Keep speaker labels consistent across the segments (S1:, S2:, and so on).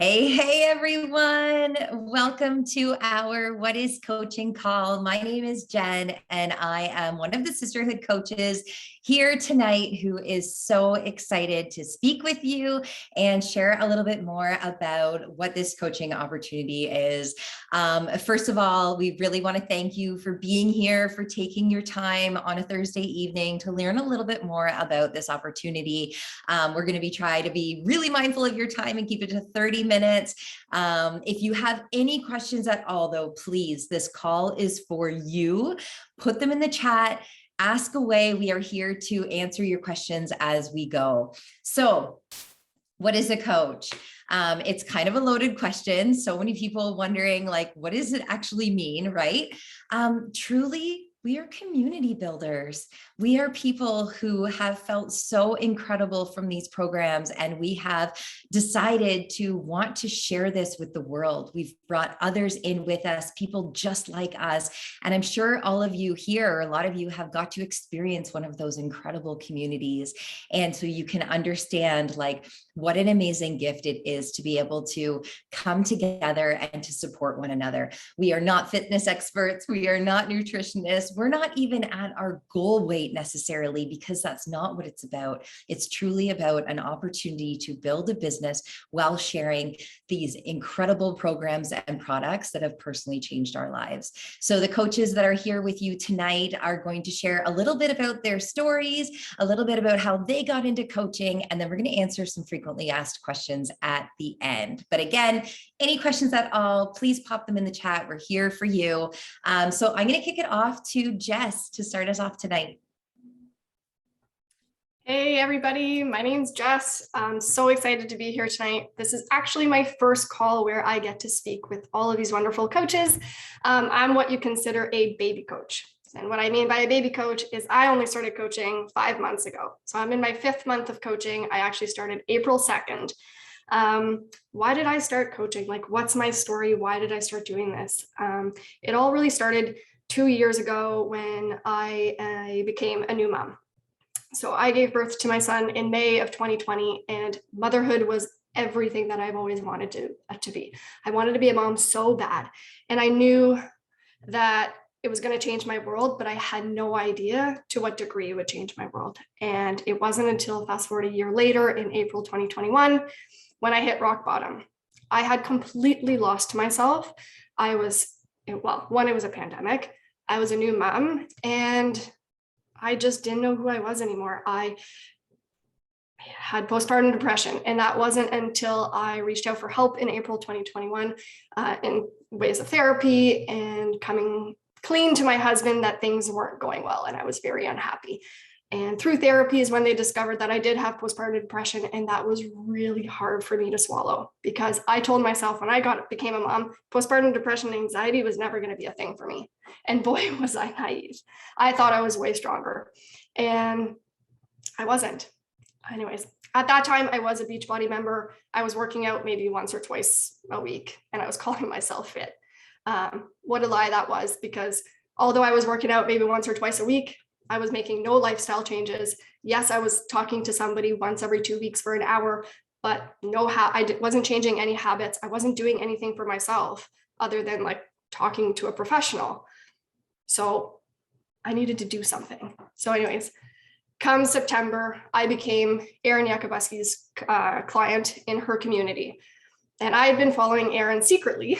S1: Hey, everyone. Welcome to our What is Coaching call. My name is Jen, and I am one of the sisterhood coaches here tonight who is so excited to speak with you and share a little bit more about what this coaching opportunity is. First of all, we really want to thank you for being here, for taking your time on a Thursday evening to learn a little bit more about this opportunity. We're going to try to be really mindful of your time and keep it to 30 minutes. If you have any questions at all, though, please, this call is for you. Put them in the chat. Ask away. We are here to answer your questions as we go. So, what is a coach? It's kind of a loaded question. So many people wondering, like, what does it actually mean, right? Truly, we are community builders. We are people who have felt so incredible from these programs, and we have decided to want to share this with the world. We've brought others in with us, people just like us. And I'm sure all of you here, or a lot of you, have got to experience one of those incredible communities. And so you can understand, like, what an amazing gift it is to be able to come together and to support one another. We are not fitness experts. We are not nutritionists. We're not even at our goal weight necessarily, because that's not what it's about. It's truly about an opportunity to build a business while sharing these incredible programs and products that have personally changed our lives. So the coaches that are here with you tonight are going to share a little bit about their stories, a little bit about how they got into coaching, and then we're going to answer some frequently asked questions at the end. But again, any questions at all, please pop them in the chat. We're here for you. So I'm going to kick it off to Jess to start us off tonight.
S2: Hey everybody, my name's Jess. I'm so excited to be here tonight. This is actually my first call where I get to speak with all of these wonderful coaches. I'm what you consider a baby coach. And what I mean by a baby coach is I only started coaching 5 months ago. So I'm in my 5th month of coaching. I actually started April 2nd. Why did I start coaching? Like, what's my story? Why did I start doing this? It all really started 2 years ago when I became a new mom. So I gave birth to my son in May of 2020, and motherhood was everything that I've always wanted to be. I wanted to be a mom so bad. And I knew that it was going to change my world, but I had no idea to what degree it would change my world. And it wasn't until fast forward a year later in April 2021 when I hit rock bottom. I had completely lost myself. It was a pandemic. I was a new mom, and I just didn't know who I was anymore. I had postpartum depression, and that wasn't until I reached out for help in April 2021 in ways of therapy and coming clean to my husband that things weren't going well, and I was very unhappy. And through therapy is when they discovered that I did have postpartum depression, and that was really hard for me to swallow, because I told myself when I became a mom, postpartum depression and anxiety was never going to be a thing for me. And boy, was I naive. I thought I was way stronger, and I wasn't. Anyways, at that time, I was a Beachbody member. I was working out maybe once or twice a week, and I was calling myself fit. What a lie that was, because although I was working out maybe once or twice a week, I was making no lifestyle changes. Yes, I was talking to somebody once every 2 weeks for an hour, but I wasn't changing any habits. I wasn't doing anything for myself other than like talking to a professional. So I needed to do something. So anyways, come September, I became Erin Yakubuski's client in her community. And I had been following Erin secretly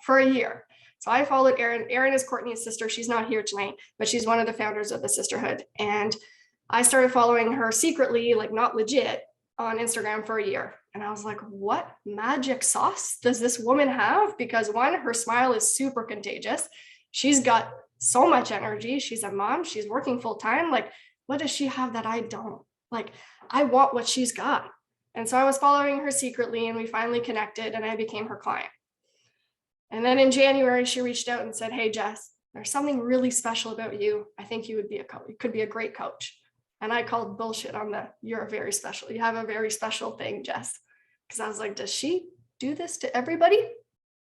S2: for a year. So I followed Erin. Erin is Courtney's sister. She's not here tonight, but she's one of the founders of the sisterhood. And I started following her secretly, like not legit, on Instagram for a year. And I was like, what magic sauce does this woman have? Because one, her smile is super contagious. She's got so much energy. She's a mom. She's working full time. Like, what does she have that I don't? Like, I want what she's got. And so I was following her secretly, and we finally connected, and I became her client. And then in January, she reached out and said, hey, Jess, there's something really special about you. I think you could be a great coach. And I called bullshit on you're very special. You have a very special thing, Jess. Because I was like, does she do this to everybody?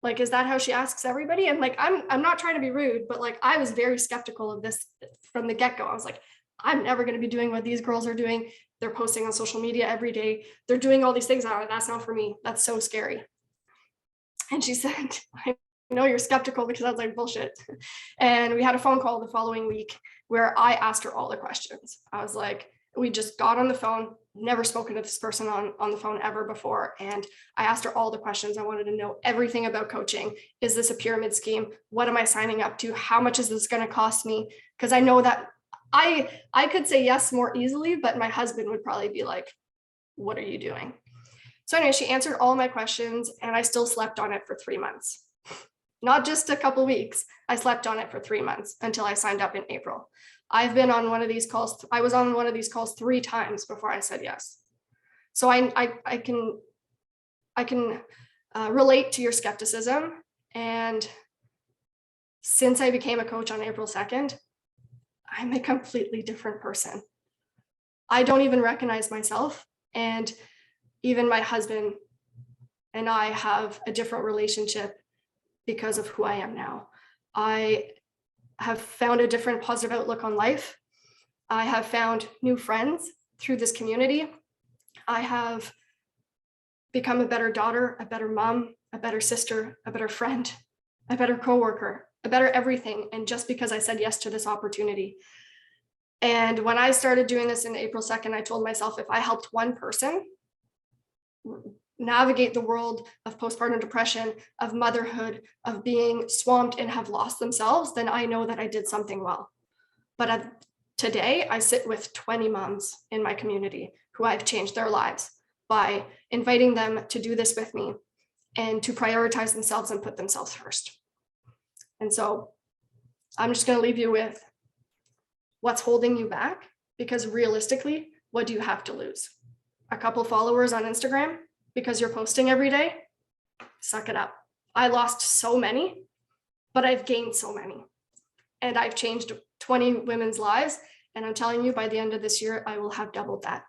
S2: Like, is that how she asks everybody? And like, I'm not trying to be rude, but like, I was very skeptical of this from the get-go. I was like, I'm never going to be doing what these girls are doing. They're posting on social media every day. They're doing all these things. That's not for me. That's so scary. And she said, I know you're skeptical, because I was like, bullshit. And we had a phone call the following week where I asked her all the questions. I was like, we just got on the phone, never spoken to this person on the phone ever before. And I asked her all the questions. I wanted to know everything about coaching. Is this a pyramid scheme? What am I signing up to? How much is this going to cost me? Because I know that I could say yes more easily, but my husband would probably be like, what are you doing? So anyway, she answered all my questions, and I still slept on it for 3 months. Not just a couple weeks. I slept on it for 3 months until I signed up in April. I've been on one of these calls. I was on one of these calls 3 times before I said yes. So I can relate to your skepticism. And since I became a coach on April 2nd, I'm a completely different person. I don't even recognize myself. And even my husband and I have a different relationship because of who I am now. I have found a different positive outlook on life. I have found new friends through this community. I have become a better daughter, a better mom, a better sister, a better friend, a better coworker, a better everything. And just because I said yes to this opportunity. And when I started doing this in April 2nd, I told myself, if I helped one person navigate the world of postpartum depression, of motherhood, of being swamped and have lost themselves, then I know that I did something well. But today, I sit with 20 moms in my community who I've changed their lives by inviting them to do this with me and to prioritize themselves and put themselves first. And so I'm just going to leave you with what's holding you back, because realistically, what do you have to lose? A couple followers on Instagram because you're posting every day? Suck it up. I lost so many, but I've gained so many. And I've changed 20 women's lives. And I'm telling you, by the end of this year, I will have doubled that,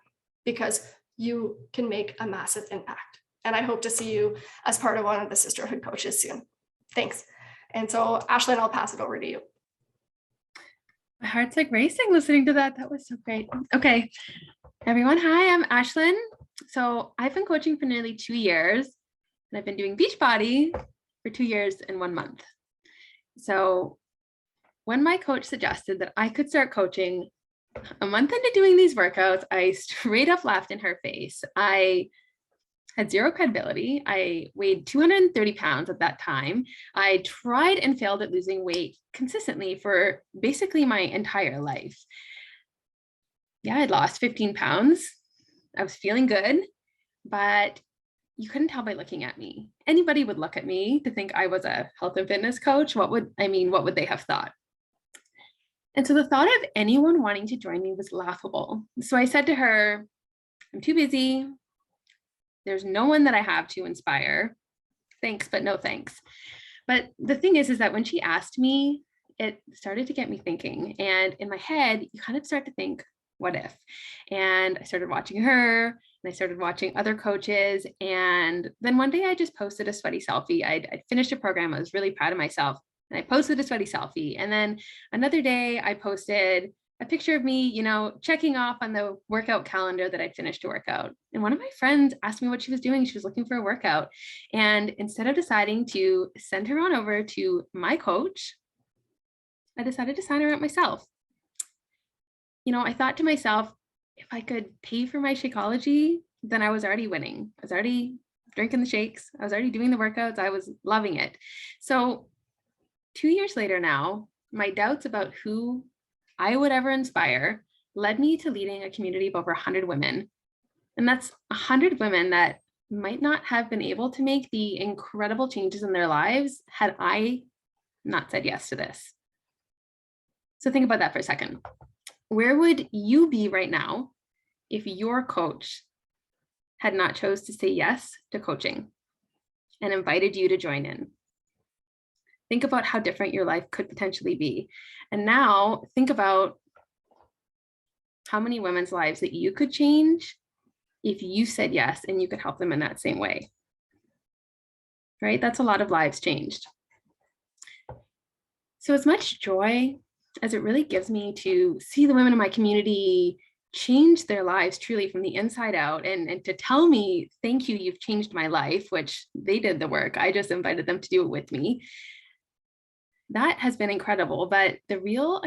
S2: because you can make a massive impact. And I hope to see you as part of one of the sisterhood coaches soon. Thanks. And so, Ashlyn, I'll pass it over to you.
S3: My heart's like racing listening to that. That was so great. Okay, everyone. Hi, I'm Ashlyn. So I've been coaching for nearly 2 years, and I've been doing Beachbody for 2 years and 1 month. So when my coach suggested that I could start coaching a month into doing these workouts, I straight up laughed in her face. I had zero credibility. I weighed 230 pounds at that time. I tried and failed at losing weight consistently for basically my entire life. Yeah, I'd lost 15 pounds. I was feeling good, but you couldn't tell by looking at me. Anybody would look at me to think I was a health and fitness coach. What would they have thought? And so the thought of anyone wanting to join me was laughable. So I said to her, I'm too busy. There's no one that I have to inspire. Thanks, but no thanks. But the thing is that when she asked me, it started to get me thinking. And in my head, you kind of start to think, what if? And I started watching her, and I started watching other coaches. And then one day I just posted a sweaty selfie. I'd finished a program. I was really proud of myself. And I posted a sweaty selfie. And then another day I posted a picture of me, checking off on the workout calendar that I'd finished a workout. And one of my friends asked me what she was doing. She was looking for a workout. And instead of deciding to send her on over to my coach, I decided to sign her up myself. I thought to myself, if I could pay for my Shakeology, then I was already winning. I was already drinking the shakes. I was already doing the workouts. I was loving it. So 2 years later now, my doubts about who I would ever inspire led me to leading a community of over 100 women. And that's 100 women that might not have been able to make the incredible changes in their lives had I not said yes to this. So think about that for a second. Where would you be right now if your coach had not chose to say yes to coaching and invited you to join in? Think about how different your life could potentially be. And now think about how many women's lives that you could change if you said yes and you could help them in that same way. Right? That's a lot of lives changed. So as much joy as it really gives me to see the women in my community change their lives truly from the inside out, and to tell me, thank you, you've changed my life, which they did the work. I just invited them to do it with me. That has been incredible. But the real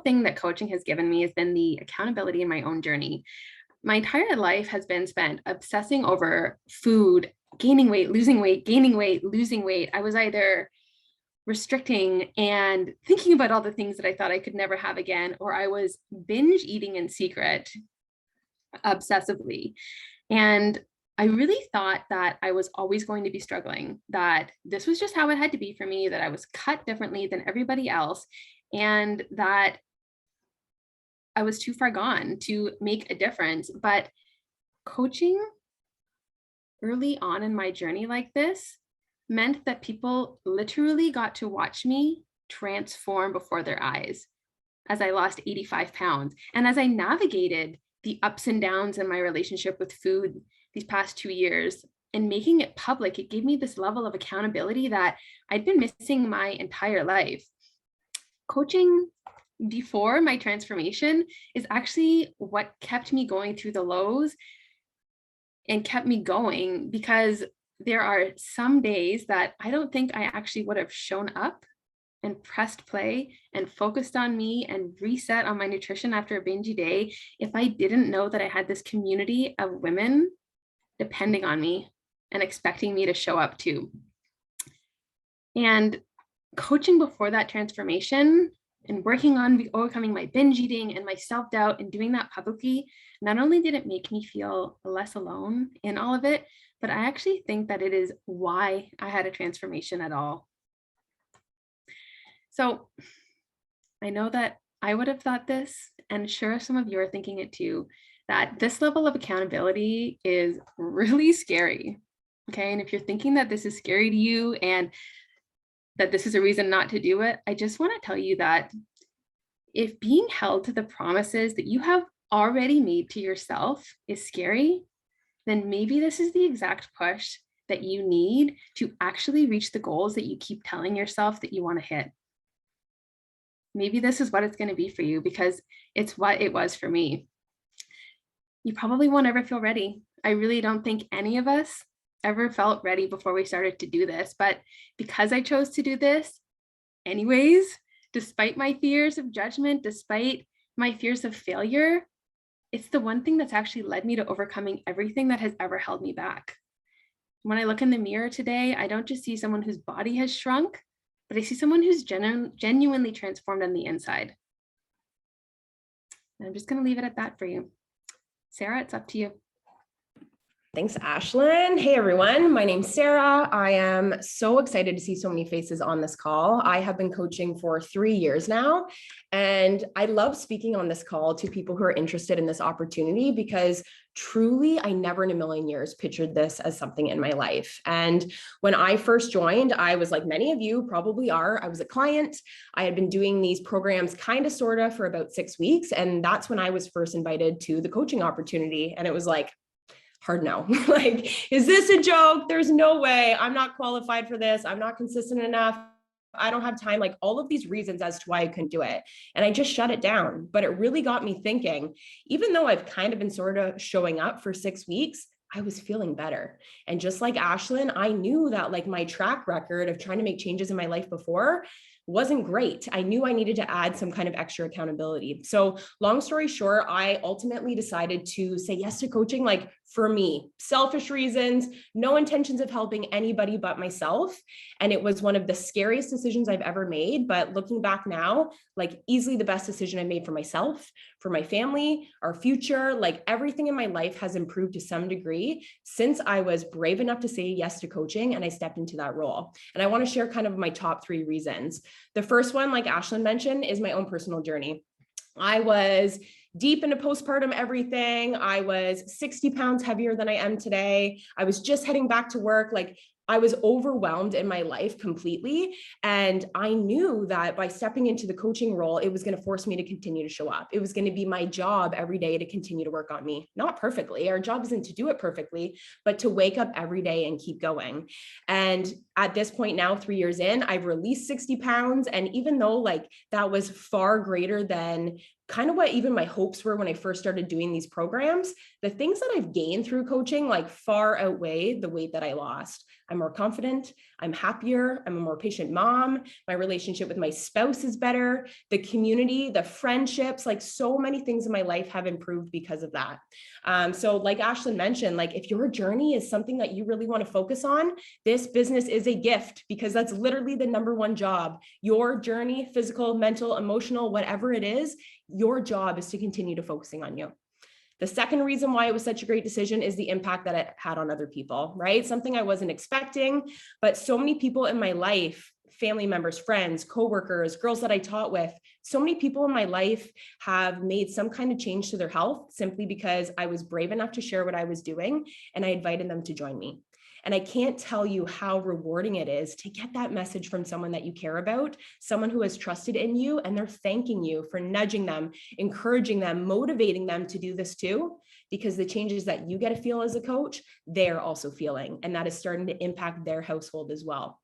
S3: thing that coaching has given me has been the accountability in my own journey. My entire life has been spent obsessing over food, gaining weight, losing weight, gaining weight, losing weight. I was either restricting and thinking about all the things that I thought I could never have again, or I was binge eating in secret obsessively. And I really thought that I was always going to be struggling, that this was just how it had to be for me, that I was cut differently than everybody else, and that I was too far gone to make a difference. But coaching early on in my journey like this meant that people literally got to watch me transform before their eyes as I lost 85 pounds. And as I navigated the ups and downs in my relationship with food these past 2 years and making it public, it gave me this level of accountability that I'd been missing my entire life. Coaching before my transformation is actually what kept me going through the lows and kept me going, because there are some days that I don't think I actually would have shown up and pressed play and focused on me and reset on my nutrition after a bingy day if I didn't know that I had this community of women depending on me and expecting me to show up too. And coaching before that transformation and working on overcoming my binge eating and my self-doubt and doing that publicly, not only did it make me feel less alone in all of it, but I actually think that it is why I had a transformation at all. So I know that I would have thought this, and sure some of you are thinking it too, that this level of accountability is really scary. Okay, and if you're thinking that this is scary to you and that this is a reason not to do it, I just want to tell you that if being held to the promises that you have already made to yourself is scary, then maybe this is the exact push that you need to actually reach the goals that you keep telling yourself that you want to hit. Maybe this is what it's going to be for you, because it's what it was for me. You probably won't ever feel ready. I really don't think any of us ever felt ready before we started to do this. But because I chose to do this anyways, despite my fears of judgment, despite my fears of failure, it's the one thing that's actually led me to overcoming everything that has ever held me back. When I look in the mirror today, I don't just see someone whose body has shrunk, but I see someone who's genuinely transformed on the inside. And I'm just going to leave it at that for you. Sarah, it's up to you.
S4: Thanks, Ashlyn. Hey, everyone. My name's Sarah. I am so excited to see so many faces on this call. I have been coaching for 3 years now, and I love speaking on this call to people who are interested in this opportunity, because truly, I never in a million years pictured this as something in my life. And when I first joined, I was like many of you probably are. I was a client. I had been doing these programs kind of, sort of, for about 6 weeks. And that's when I was first invited to the coaching opportunity. And it was like, hard no. Like, is this a joke? There's no way. I'm not qualified for this. I'm not consistent enough. I don't have time. Like, all of these reasons as to why I couldn't do it. And I just shut it down. But it really got me thinking, even though I've kind of been sort of showing up for 6 weeks, I was feeling better. And just like Ashlyn, I knew that like my track record of trying to make changes in my life before wasn't great. I knew I needed to add some kind of extra accountability. So long story short, I ultimately decided to say yes to coaching, like for me, selfish reasons, no intentions of helping anybody but myself. And it was one of the scariest decisions I've ever made. But looking back now, like easily the best decision I made for myself, for my family, our future, like everything in my life has improved to some degree since I was brave enough to say yes to coaching and I stepped into that role. And I want to share kind of my top 3 reasons. The first one, like Ashlyn mentioned, is my own personal journey. I was deep into postpartum everything. I was 60 pounds heavier than I am today. I was just heading back to work. Like, I was overwhelmed in my life completely. And I knew that by stepping into the coaching role, it was going to force me to continue to show up. It was going to be my job every day to continue to work on me. Not perfectly. Our job isn't to do it perfectly, but to wake up every day and keep going. And at this point now, 3 years in, I've released 60 pounds. And even though like that was far greater than kind of what even my hopes were when I first started doing these programs, the things that I've gained through coaching like far outweigh the weight that I lost. I'm more confident, I'm happier, I'm a more patient mom, my relationship with my spouse is better, the community, the friendships, like so many things in my life have improved because of that. So like Ashlyn mentioned, like if your journey is something that you really want to focus on, this business is a gift because that's literally the number one job. Your journey, physical, mental, emotional, whatever it is, your job is to continue to focusing on you. The second reason why it was such a great decision is the impact that it had on other people, right? Something I wasn't expecting, but so many people in my life, family members, friends, coworkers, girls that I taught with, so many people in my life have made some kind of change to their health simply because I was brave enough to share what I was doing and I invited them to join me. And I can't tell you how rewarding it is to get that message from someone that you care about, someone who has trusted in you, and they're thanking you for nudging them, encouraging them, motivating them to do this too, because the changes that you get to feel as a coach, they're also feeling, and that is starting to impact their household as well.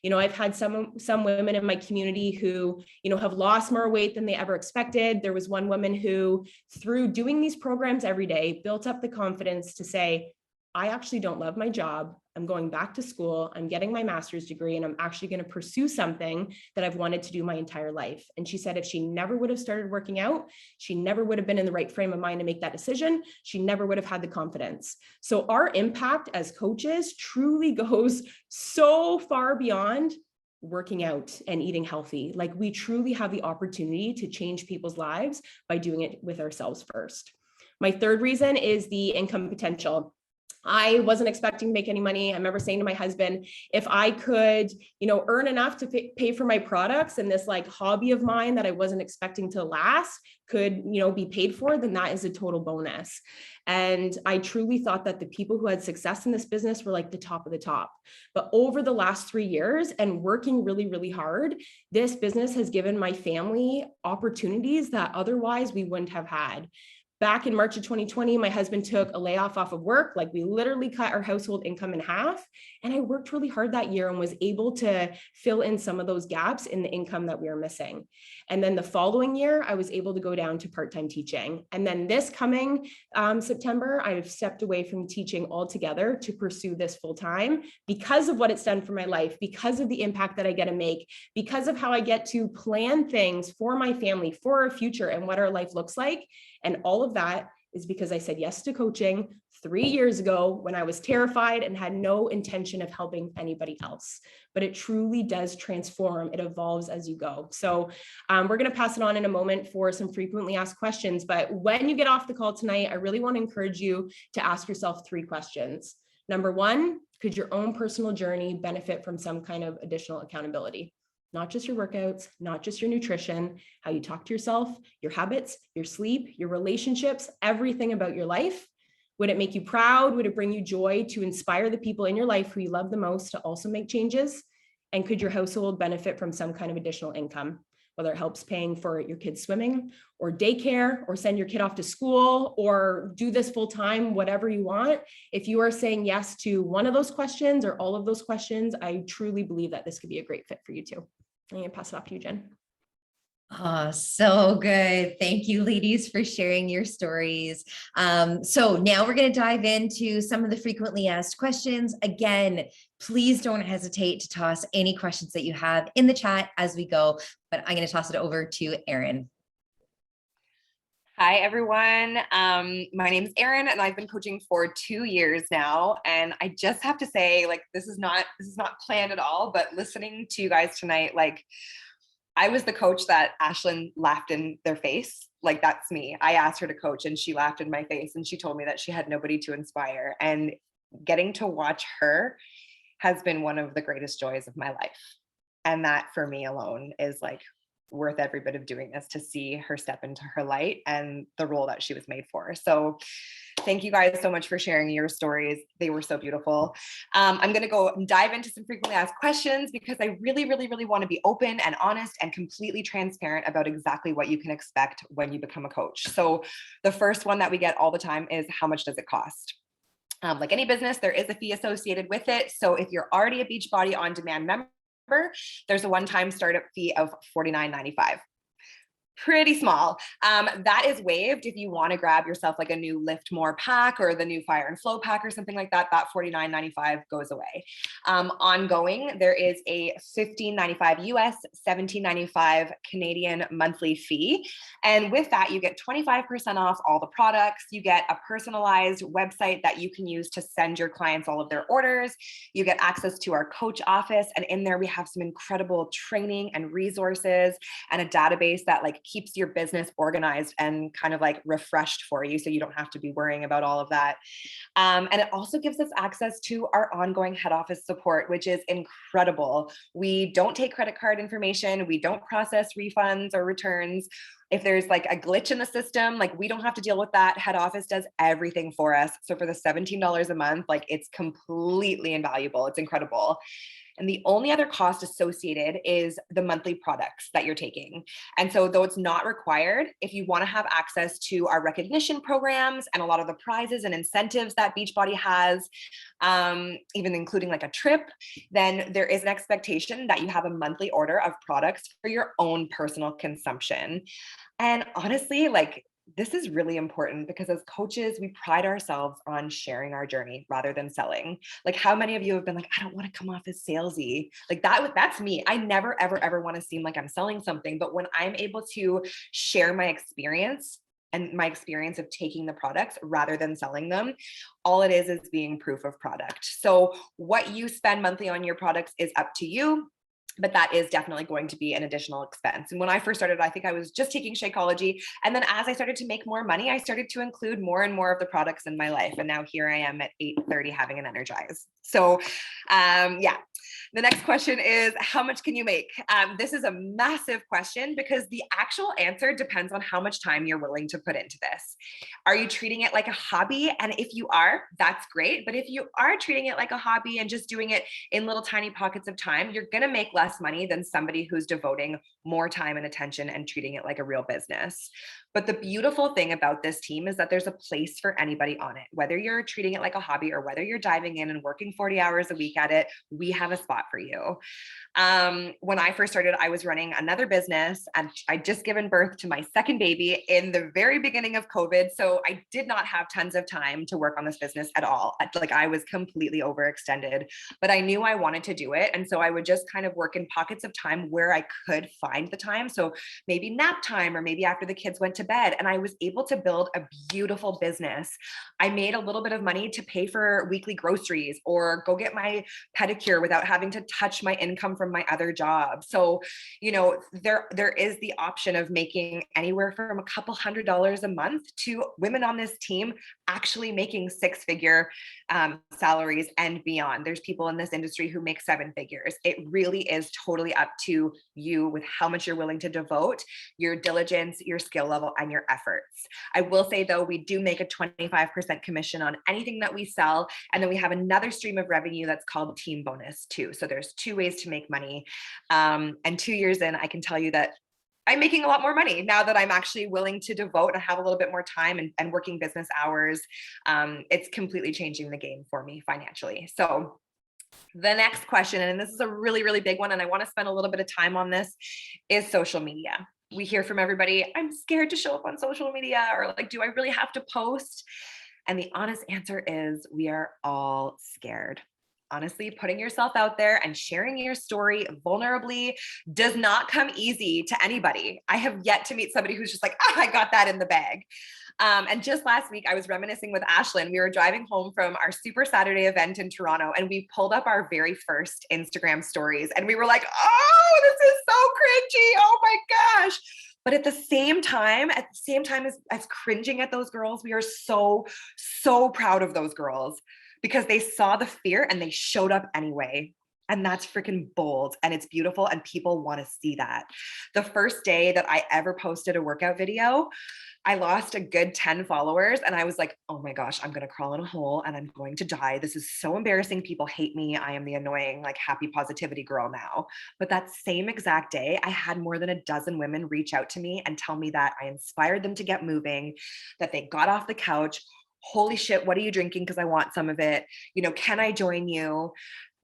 S4: You know, I've had some women in my community who, you know, have lost more weight than they ever expected. There was one woman who, through doing these programs every day, built up the confidence to say, I actually don't love my job. I'm going back to school. I'm getting my master's degree, and I'm actually going to pursue something that I've wanted to do my entire life. And she said, if she never would have started working out, she never would have been in the right frame of mind to make that decision. She never would have had the confidence. So our impact as coaches truly goes so far beyond working out and eating healthy. Like we truly have the opportunity to change people's lives by doing it with ourselves first. My third reason is the income potential. I wasn't expecting to make any money. I remember saying to my husband, if I could, you know, earn enough to pay for my products and this like hobby of mine that I wasn't expecting to last could, you know, be paid for, then that is a total bonus. And I truly thought that the people who had success in this business were like the top of the top. But over the last 3 years and working really, really hard, this business has given my family opportunities that otherwise we wouldn't have had. Back in March of 2020, my husband took a layoff off of work. Like we literally cut our household income in half. And I worked really hard that year and was able to fill in some of those gaps in the income that we were missing. And then the following year, I was able to go down to part-time teaching. And then this coming September, I've stepped away from teaching altogether to pursue this full-time because of what it's done for my life, because of the impact that I get to make, because of how I get to plan things for my family, for our future and what our life looks like. And all of that is because I said yes to coaching 3 years ago when I was terrified and had no intention of helping anybody else. But it truly does transform. It evolves as you go. So we're going to pass it on in a moment for some frequently asked questions. But when you get off the call tonight, I really want to encourage you to ask yourself 3 questions. Number 1, could your own personal journey benefit from some kind of additional accountability? Not just your workouts, not just your nutrition, how you talk to yourself, your habits, your sleep, your relationships, everything about your life. Would it make you proud? Would it bring you joy to inspire the people in your life who you love the most to also make changes? And could your household benefit from some kind of additional income, whether it helps paying for your kids' swimming or daycare or send your kid off to school or do this full time, whatever you want? If you are saying yes to one of those questions or all of those questions, I truly believe that this could be a great fit for you too. I'm going to pass it off to you, Jen.
S1: Oh, so good. Thank you, ladies, for sharing your stories. So now we're going to dive into some of the frequently asked questions. Again, please don't hesitate to toss any questions that you have in the chat as we go, but I'm going to toss it over to Erin.
S5: Hi, everyone. My name is Erin, and I've been coaching for 2 years now. And I just have to say, like, this is not planned at all, but listening to you guys tonight, like, I was the coach that Ashlyn laughed in their face. Like, that's me. I asked her to coach and she laughed in my face and she told me that she had nobody to inspire. And getting to watch her has been one of the greatest joys of my life. And that for me alone is like worth every bit of doing this, to see her step into her light and the role that she was made for. So thank you guys so much for sharing your stories. They were so beautiful. I'm going to go dive into some frequently asked questions because I really, really, really want to be open and honest and completely transparent about exactly what you can expect when you become a coach. So the first one that we get all the time is, how much does it cost? Like any business, there is a fee associated with it. So if you're already a Beachbody On Demand member, there's a one-time startup fee of $49.95. pretty small. That is waived if you want to grab yourself like a new Lift More pack or the new Fire and Flow pack or something like that. That $49.95 goes away. Ongoing, there is a $15.95 US, $17.95 Canadian monthly fee. And with that, you get 25% off all the products. You get a personalized website that you can use to send your clients all of their orders. You get access to our coach office. And in there, we have some incredible training and resources and a database that like keeps your business organized and kind of like refreshed for you, so you don't have to be worrying about all of that. And it also gives us access to our ongoing head office support, which is incredible. We don't take credit card information. We don't process refunds or returns. If there's like a glitch in the system, like we don't have to deal with that. Head office does everything for us. So for the $17 a month, like it's completely invaluable. It's incredible. And the only other cost associated is the monthly products that you're taking. And so though it's not required, if you want to have access to our recognition programs and a lot of the prizes and incentives that Beachbody has, even including like a trip, then there is an expectation that you have a monthly order of products for your own personal consumption. And honestly, like this is really important because as coaches, we pride ourselves on sharing our journey rather than selling. Like how many of you have been like, I don't want to come off as salesy. Like that's me. I never, ever want to seem like I'm selling something. But when I'm able to share my experience and my experience of taking the products rather than selling them, all it is being proof of product. So what you spend monthly on your products is up to you. But that is definitely going to be an additional expense. And when I first started, I think I was just taking Shakeology. And then as I started to make more money, I started to include more and more of the products in my life. And now here I am at 8:30 having an Energize. So yeah. The next question is, how much can you make? This is a massive question because the actual answer depends on how much time you're willing to put into this. Are you treating it like a hobby? And if you are, that's great. But if you are treating it like a hobby and just doing it in little tiny pockets of time, you're going to make less money than somebody who's devoting more time and attention and treating it like a real business. But the beautiful thing about this team is that there's a place for anybody on it. Whether you're treating it like a hobby or whether you're diving in and working 40 hours a week at it, we have a spot for you. When I first started, I was running another business and I'd just given birth to my second baby in the very beginning of COVID. So I did not have tons of time to work on this business at all. Like I was completely overextended, but I knew I wanted to do it. And so I would just kind of work in pockets of time where I could find the time. So maybe nap time or maybe after the kids went to bed. And I was able to build a beautiful business. I made a little bit of money to pay for weekly groceries or go get my pedicure without having to touch my income from my other job. So, you know, there is the option of making anywhere from a couple $100s a month to women on this team actually making six-figure salaries and beyond. There's people in this industry who make seven figures. It really is totally up to you with how much you're willing to devote, your diligence, your skill level, and your efforts. I will say though, we do make a 25% commission on anything that we sell. And then we have another stream of revenue that's called team bonus too. So there's two ways to make money. And 2 years in, I can tell you that I'm making a lot more money now that I'm actually willing to devote and have a little bit more time and working business hours. It's completely changing the game for me financially. So the next question, and this is a really, really big one, and I want to spend a little bit of time on this, is social media. We hear from everybody, I'm scared to show up on social media, or like, do I really have to post? And the honest answer is we are all scared. Honestly, putting yourself out there and sharing your story vulnerably does not come easy to anybody. I have yet to meet somebody who's just like, I got that in the bag. And just last week, I was reminiscing with Ashlyn. We were driving home from our Super Saturday event in Toronto, and we pulled up our very first Instagram stories, and we were like, oh, this is so cringy. Oh my gosh. But at the same time as cringing at those girls, we are so, so proud of those girls because they saw the fear and they showed up anyway. And that's freaking bold and it's beautiful and people want to see that. The first day that I ever posted a workout video, I lost a good 10 followers and I was like, oh my gosh, I'm going to crawl in a hole and I'm going to die. This is so embarrassing. People hate me. I am the annoying, like happy positivity girl now. But that same exact day, I had more than a dozen women reach out to me and tell me that I inspired them to get moving, that they got off the couch, holy shit, what are you drinking? Because I want some of it. You know, can I join you?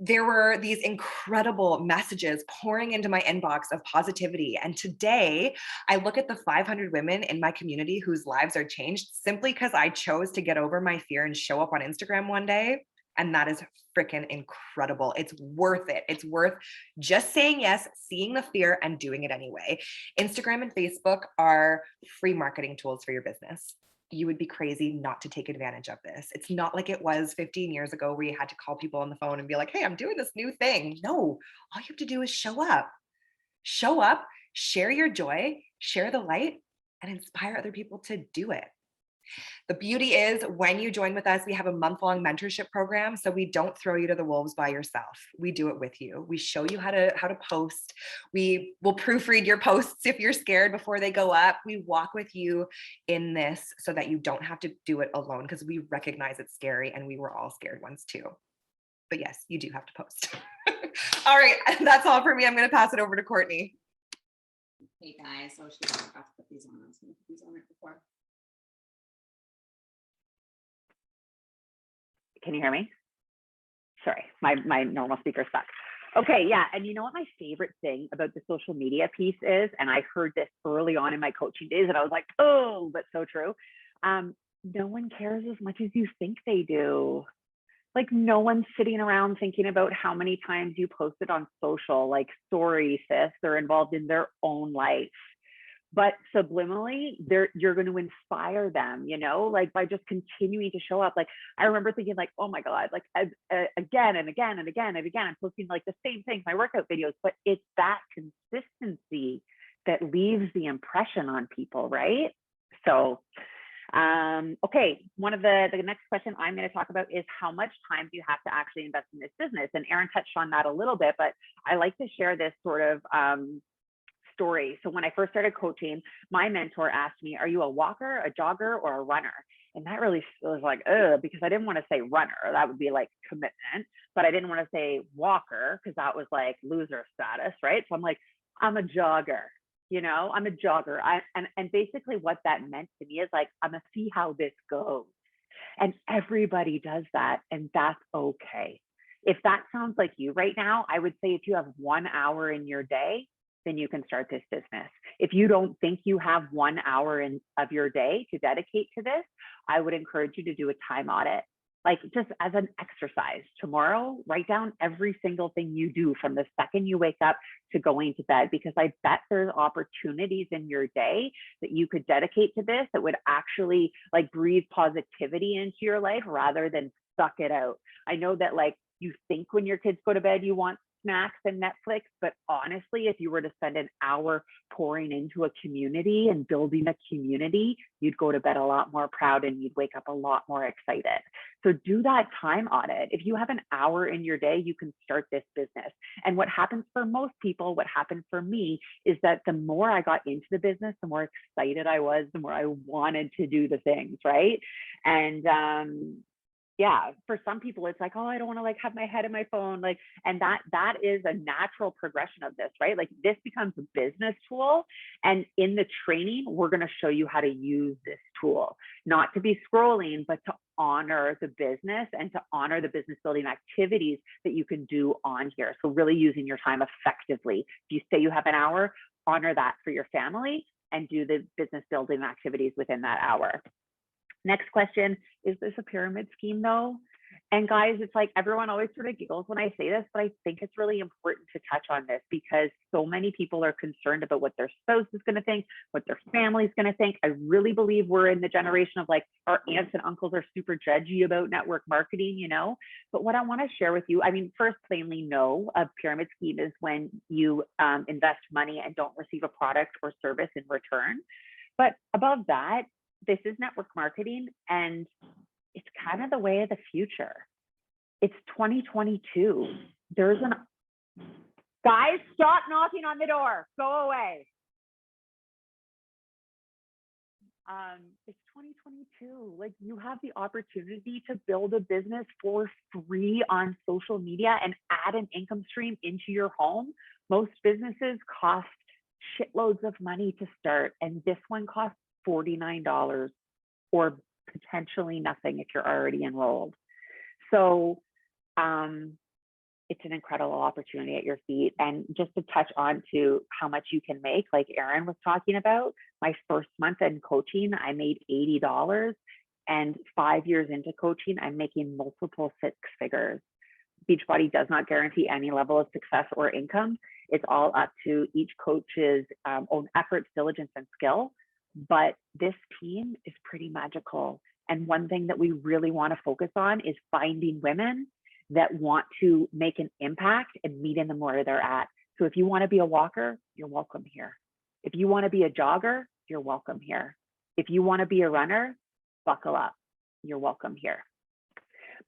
S5: There were these incredible messages pouring into my inbox of positivity. And today I look at the 500 women in my community whose lives are changed simply because I chose to get over my fear and show up on Instagram one day. And that is freaking incredible. It's worth it. It's worth just saying yes, seeing the fear, and doing it anyway. Instagram and Facebook are free marketing tools for your business. You would be crazy not to take advantage of this. It's not like it was 15 years ago where you had to call people on the phone and be like, hey, I'm doing this new thing. No, all you have to do is show up. Show up, share your joy, share the light, and inspire other people to do it. The beauty is when you join with us, we have a month-long mentorship program. So we don't throw you to the wolves by yourself. We do it with you. We show you how to post. We will proofread your posts if you're scared before they go up. We walk with you in this so that you don't have to do it alone, because we recognize it's scary and we were all scared once too. But yes, you do have to post. All right, that's all for me. I'm going to pass it over to Courtney.
S6: Hey guys, I forgot to put these on. I was going to put these on right before.
S7: Can you hear me? Sorry, my normal speaker stuck. Okay, yeah, and you know what my favorite thing about the social media piece is, and I heard this early on in my coaching days, and I was like, oh, but so true. No one cares as much as you think they do. Like no one's sitting around thinking about how many times you posted on social, like sorry, sis, they're involved in their own life. But subliminally, you're going to inspire them, you know, like by just continuing to show up. Like I remember thinking like, oh my God, like again and again and again and again, I'm posting like the same things, my workout videos, but it's that consistency that leaves the impression on people, right? So, okay, one of the next question I'm going to talk about is how much time do you have to actually invest in this business? And Erin touched on that a little bit, but I like to share this sort of story. So when I first started coaching, my mentor asked me, are you a walker, a jogger, or a runner? And that really was like, because I didn't want to say runner. That would be like commitment, but I didn't want to say walker because that was like loser status, right? So I'm like, I'm a jogger, you know, I'm a jogger. And basically what that meant to me is like, I'm gonna see how this goes. And everybody does that, and that's okay. If that sounds like you right now, I would say if you have 1 hour in your day, then you can start this business. If you don't think you have 1 hour of your day to dedicate to this, I would encourage you to do a time audit. Like just as an exercise, tomorrow, write down every single thing you do from the second you wake up to going to bed, because I bet there's opportunities in your day that you could dedicate to this that would actually like breathe positivity into your life rather than suck it out. I know that like you think when your kids go to bed, you want snacks and Netflix, but honestly, if you were to spend an hour pouring into a community and building a community, you'd go to bed a lot more proud and you'd wake up a lot more excited. So do that time audit. If you have an hour in your day, you can start this business. And what happens for most people, what happened for me, is that the more I got into the business, the more excited I was, the more I wanted to do the things, right? And yeah, for some people, it's like, oh, I don't want to like have my head in my phone. Like, and that is a natural progression of this, right? Like this becomes a business tool. And in the training, we're going to show you how to use this tool, not to be scrolling, but to honor the business and to honor the business building activities that you can do on here. So really using your time effectively. If you say you have an hour, honor that for your family and do the business building activities within that hour. Next question, is this a pyramid scheme though? And guys, it's like everyone always sort of giggles when I say this, but I think it's really important to touch on this because so many people are concerned about what their spouse is going to think, what their family is going to think. I really believe we're in the generation of like our aunts and uncles are super judgy about network marketing, you know? But what I want to share with you, I mean, first, plainly no, a pyramid scheme is when you invest money and don't receive a product or service in return. But above that, this is network marketing and it's kind of the way of the future. It's 2022. Guys, stop knocking on the door. Go away. It's 2022. Like you have the opportunity to build a business for free on social media and add an income stream into your home. Most businesses cost shitloads of money to start, and this one costs $49 or potentially nothing if you're already enrolled. So it's an incredible opportunity at your feet. And just to touch on to how much you can make, like Erin was talking about, my first month in coaching, I made $80. And 5 years into coaching, I'm making multiple six figures. Beachbody does not guarantee any level of success or income. It's all up to each coach's own efforts, diligence, and skill. But this team is pretty magical. And one thing that we really want to focus on is finding women that want to make an impact and meeting them where they're at. So if you want to be a walker, you're welcome here. If you want to be a jogger, you're welcome here. If you want to be a runner, buckle up. You're welcome here.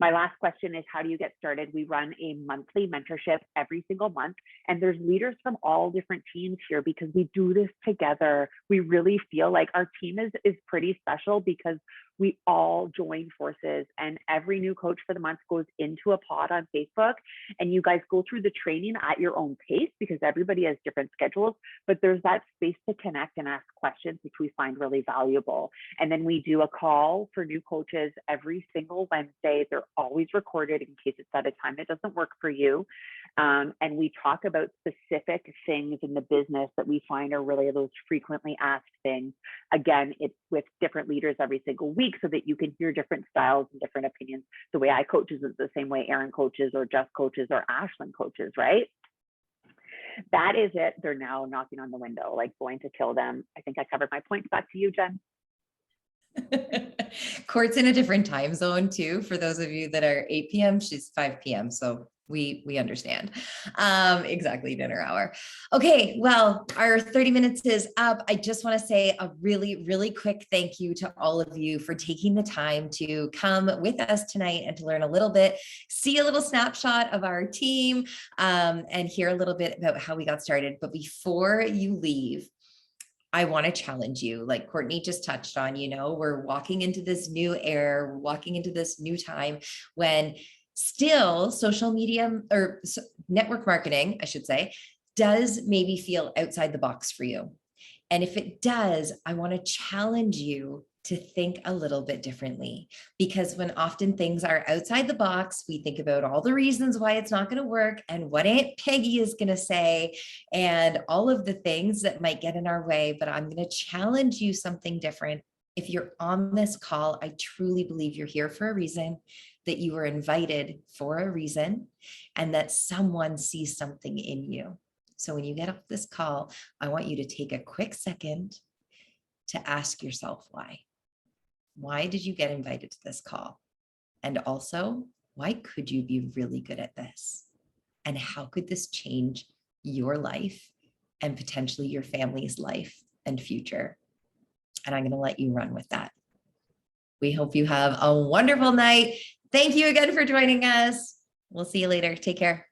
S7: My last question is, how do you get started? We run a monthly mentorship every single month, and there's leaders from all different teams here because we do this together. We really feel like our team is pretty special because we all join forces, and every new coach for the month goes into a pod on Facebook, and you guys go through the training at your own pace because everybody has different schedules, but there's that space to connect and ask questions, which we find really valuable. And then we do a call for new coaches every single Wednesday. They're always recorded in case it's at a time that doesn't work for you. And we talk about specific things in the business that we find are really those frequently asked things. Again, it's with different leaders every single week so that you can hear different styles and different opinions. The way I coach is the same way Erin coaches or Jess coaches or Ashlyn coaches, right? That is it. They're now knocking on the window, like going to kill them. I think I covered my points. Back to you, Jen.
S1: Court's in a different time zone too. For those of you that are 8 p.m., she's 5 p.m. So we understand exactly dinner hour. Okay, well, our 30 minutes is up. I just want to say a really, really quick thank you to all of you for taking the time to come with us tonight and to learn a little bit, see a little snapshot of our team, and hear a little bit about how we got started. But before you leave, I want to challenge you, like Courtney just touched on, we're walking into this new era, we're walking into this new time when still social media or network marketing, I should say, does maybe feel outside the box for you. And if it does, I want to challenge you to think a little bit differently, because when often things are outside the box, we think about all the reasons why it's not going to work and what Aunt Peggy is going to say and all of the things that might get in our way. But I'm going to challenge you something different. If you're on this call, I truly believe you're here for a reason, that you were invited for a reason, and that someone sees something in you. So when you get off this call, I want you to take a quick second to ask yourself why. Why did you get invited to this call? And also, why could you be really good at this? And how could this change your life and potentially your family's life and future? And I'm going to let you run with that. We hope you have a wonderful night. Thank you again for joining us. We'll see you later. Take care.